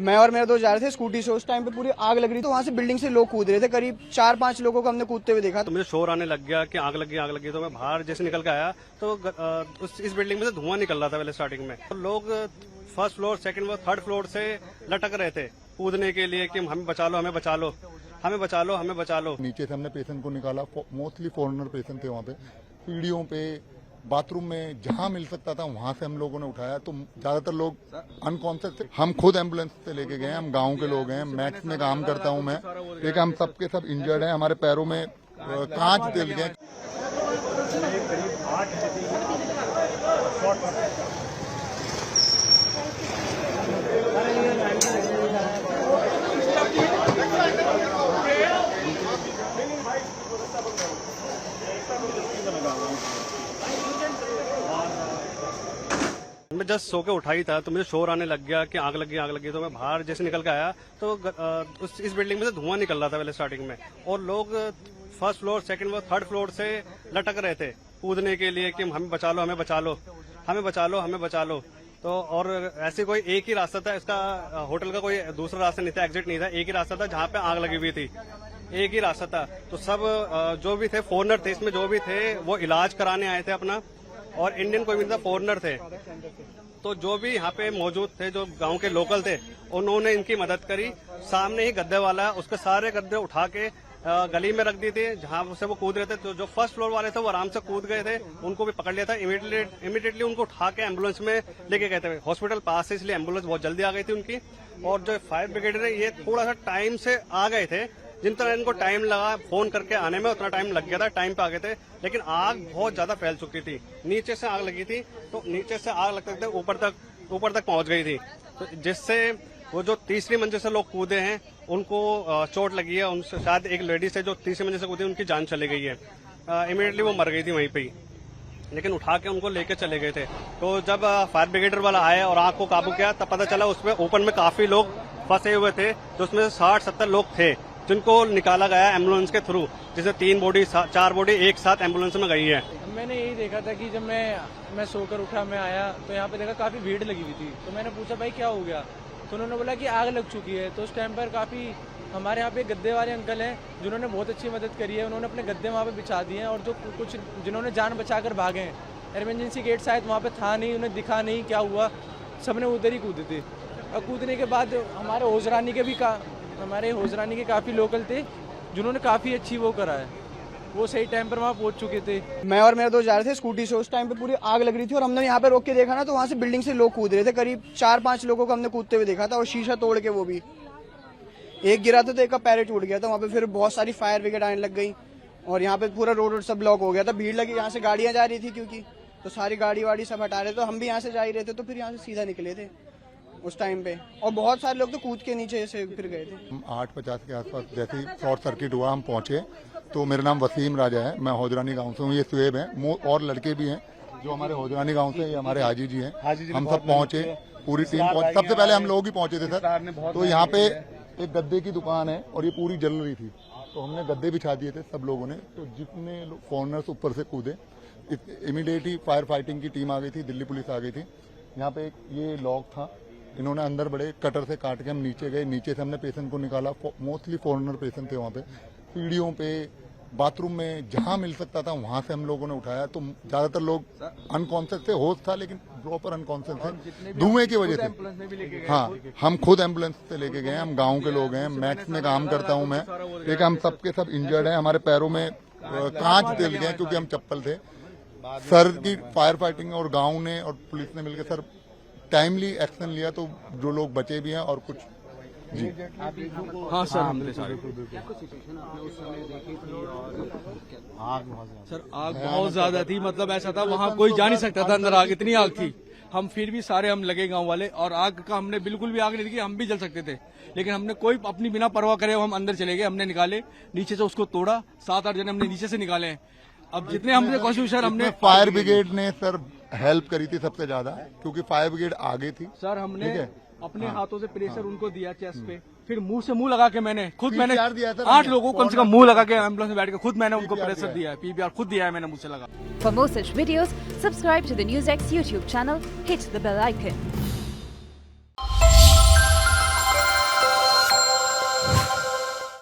मैं और मेरे दोस्त जा रहे थे स्कूटी से, उस टाइम पे पूरी आग लग रही थी। तो वहाँ से बिल्डिंग से लोग कूद रहे थे, करीब 4-5 लोगों को हमने कूदते हुए देखा। तो मुझे शोर आने लग गया कि आग लगी। तो मैं बाहर जैसे निकल के आया तो इस बिल्डिंग में से धुआं निकल रहा था पहले स्टार्टिंग में। तो लोग first floor, second floor, third floor से लटक रहे थे कूदने के लिए कि हमें बचा लो, हमें बचा लो, हमें बचा लो, हमें बचा लो। नीचे से हमने पेशेंट को निकाला, मोस्टली फॉरेनर पेशेंट थे वहाँ पे। सीढ़ियों पे, बाथरूम में, जहाँ मिल सकता था वहां से हम लोगों ने उठाया। तो ज्यादातर लोग अनकॉन्शियस थे। हम खुद एम्बुलेंस से लेके गए। हम गांव के लोग हैं, मैक्स में काम करता हूं मैं। एक हम सबके सब इंजर्ड हैं, हमारे पैरों में कांच दिल गए। मैं जस्ट सो के उठा ही था तो मुझे शोर आने लग गया कि आग लगी। तो मैं बाहर जैसे निकल के आया तो इस बिल्डिंग में से धुआं निकल रहा था पहले स्टार्टिंग में। और लोग first floor, second floor, third floor से लटक रहे थे कूदने के लिए कि हमें बचा लो, हमें बचा लो, हमें बचा लो, हमें बचा लो। तो और ऐसे कोई एक ही रास्ता था इसका, होटल का कोई दूसरा रास्ता नहीं था, एग्जिट नहीं था। एक ही रास्ता था जहाँ पे आग लगी हुई थी, एक ही रास्ता था। तो सब जो भी थे फॉरेनर थे, इसमें जो भी थे वो इलाज कराने आए थे अपना, और इंडियन कोई भी नहीं था, फॉरेनर थे। तो जो भी यहाँ पे मौजूद थे, जो गांव के लोकल थे, उन्होंने इनकी मदद करी। सामने ही गद्दे वाला है, उसके सारे गद्दे उठा के गली में रख दी थी जहाँ से वो कूद रहे थे। तो जो फर्स्ट फ्लोर वाले थे वो आराम से कूद गए थे, उनको भी पकड़ लिया था। इमीडिएटली उनको उठा के एम्बुलेंस में लेके गए थे। हॉस्पिटल पास है इसलिए एम्बुलेंस बहुत जल्दी आ गई थी उनकी। और जो फायर ब्रिगेड है ये थोड़ा सा टाइम से आ गए थे, जिन तरह इनको टाइम लगा फोन करके आने में उतना टाइम लग गया था, टाइम पे आ गए थे। लेकिन आग बहुत ज्यादा फैल चुकी थी, नीचे से आग लगी थी। तो नीचे से आग लगते ऊपर तक पहुंच गई थी। तो जिससे वो जो तीसरी मंजिल से लोग कूदे हैं उनको चोट लगी है। उनसे शायद एक लेडीज है जो तीसरी मंजिल से कूदी, उनकी जान चली गई है। इमीडिएटली वो मर गई थी वहीं पे ही, लेकिन उठा के उनको लेके चले गए थे। तो जब फायर ब्रिगेडर वाला आए और आग को काबू किया तब पता चला उसमें ओपन में काफी लोग फंसे हुए थे। तो उसमें 60-70 लोग थे जिनको निकाला गया एम्बुलेंस के थ्रू, जिसे 4 बॉडी एक साथ एम्बुलेंस में गई है। मैंने यही देखा था कि जब मैं सोकर उठा, मैं आया तो यहाँ पे देखा काफी भीड़ लगी हुई थी। तो मैंने पूछा भाई क्या हो गया, तो उन्होंने बोला कि आग लग चुकी है। तो उस टाइम पर काफी हमारे यहाँ पे गद्दे वाले अंकल हैं जिन्होंने बहुत अच्छी मदद करी है। उन्होंने अपने गद्दे वहाँ पे बिछा दिए हैं, और जो कुछ जिन्होंने जान बचाकर भागे हैं, इमरजेंसी गेट शायद वहाँ पे था नहीं, उन्हें दिखा नहीं क्या हुआ, सबने उधर ही कूदे थे। और कूदने के बाद हमारे होजरानी के काफी लोकल थे जिन्होंने काफी अच्छी वो करा है, वो सही टाइम पर वहाँ पहुंच चुके थे। मैं और मेरे दोस्त जा रहे थे स्कूटी से, उस टाइम पे पूरी आग लग रही थी। और हमने यहाँ पे रोक के देखा ना तो वहाँ से बिल्डिंग से लोग कूद रहे थे, करीब 4-5 लोगों को हमने कूदते हुए देखा था। और शीशा तोड़ के, वो भी एक गिरा था तो एक का पैर टूट गया था। वहाँ पे फिर बहुत सारी फायर ब्रिगेड आने लग गई और यहाँ पे पूरा रोड सब ब्लॉक हो गया था। भीड़ लगी, यहाँ से गाड़ियां जा रही थी क्योंकि, तो सारी गाड़ी वाड़ी सब हटा रहे थे। तो हम भी यहाँ से जा ही रहे थे, तो फिर यहाँ से सीधा निकले थे उस टाइम पे। और बहुत सारे लोग तो कूद के नीचे से फिर गए थे। हम 8:50 के आसपास जैसे ही शॉर्ट सर्किट हुआ हम पहुंचे। तो मेरा नाम वसीम राजा है, मैं होजरानी गांव से हूँ। ये सुएब है, और लड़के भी हैं जो हमारे होजरानी गांव से, ये हमारे हाजी जी हैं। हम सब पहुंचे, पूरी टीम पहुंची। सबसे पहले हम लोग ही पहुंचे थे सर। तो यहाँ पे एक गद्दे की दुकान है और ये पूरी जल रही थी, तो हमने गद्दे बिछा दिए थे सब लोगों ने। तो जितने फॉरेनर्स ऊपर से कूदे, इमीडिएटली फायर फाइटिंग की टीम आ गई थी, दिल्ली पुलिस आ गई थी। यहाँ पे ये लॉक था, इन्होंने अंदर बड़े कटर से काट के हम नीचे गए। नीचे से हमने पेशेंट को निकाला, मोस्टली फॉरेनर पेशेंट थे वहाँ पे। सीढ़ियों पे, बाथरूम में, जहाँ मिल सकता था वहां से हम लोगों ने उठाया। तो ज्यादातर लोग अनकॉन्शियस थे, होश था लेकिन प्रॉपर अनकॉन्शियस थे धुएं की वजह से। हाँ, हम खुद एम्बुलेंस से लेके गए। हम गांव के लोग हैं, मैक्स में काम करता हूं मैं। एक हम सबके सब इंजर्ड हैं, हमारे पैरों में कांच दिल गए क्योंकि हम चप्पल थे। सर की फायर फाइटिंग और गाँव ने और पुलिस ने मिलकर सर टाइमली एक्शन लिया, तो जो लोग बचे भी हैं और कुछ जी। हाँ सर, हमने सर आग बहुत ज्यादा थी, मतलब ऐसा था वहाँ कोई जा नहीं सकता था अंदर, आग इतनी आग थी। हम फिर भी सारे हम लगे गांव वाले, और आग का हमने बिल्कुल भी आग नहीं देखी, हम भी जल सकते थे। लेकिन हमने कोई अपनी बिना परवाह करे हम अंदर चले गए। हमने निकाले नीचे से, उसको तोड़ा, 7-8 जने हमने नीचे से निकाले हैं। अब जितने हमने कोशिश सर, हमने फायर ब्रिगेड ने सर हेल्प करी थी सबसे ज्यादा, क्योंकि फायर ब्रिगेड आगे थी सर। हमने अपने हाथों से प्रेशर उनको दिया चेस्ट पे, फिर मुंह से मुंह लगा के मैंने 8 लोगों को कम से कम मुंह लगा के एम्बुलेंस में बैठ के खुद मैंने उनको प्रेशर दिया है, पीपीआर खुद दिया है मैंने मुंह से लगा। For more such videos, subscribe to the NewsX YouTube channel, hit the bell icon.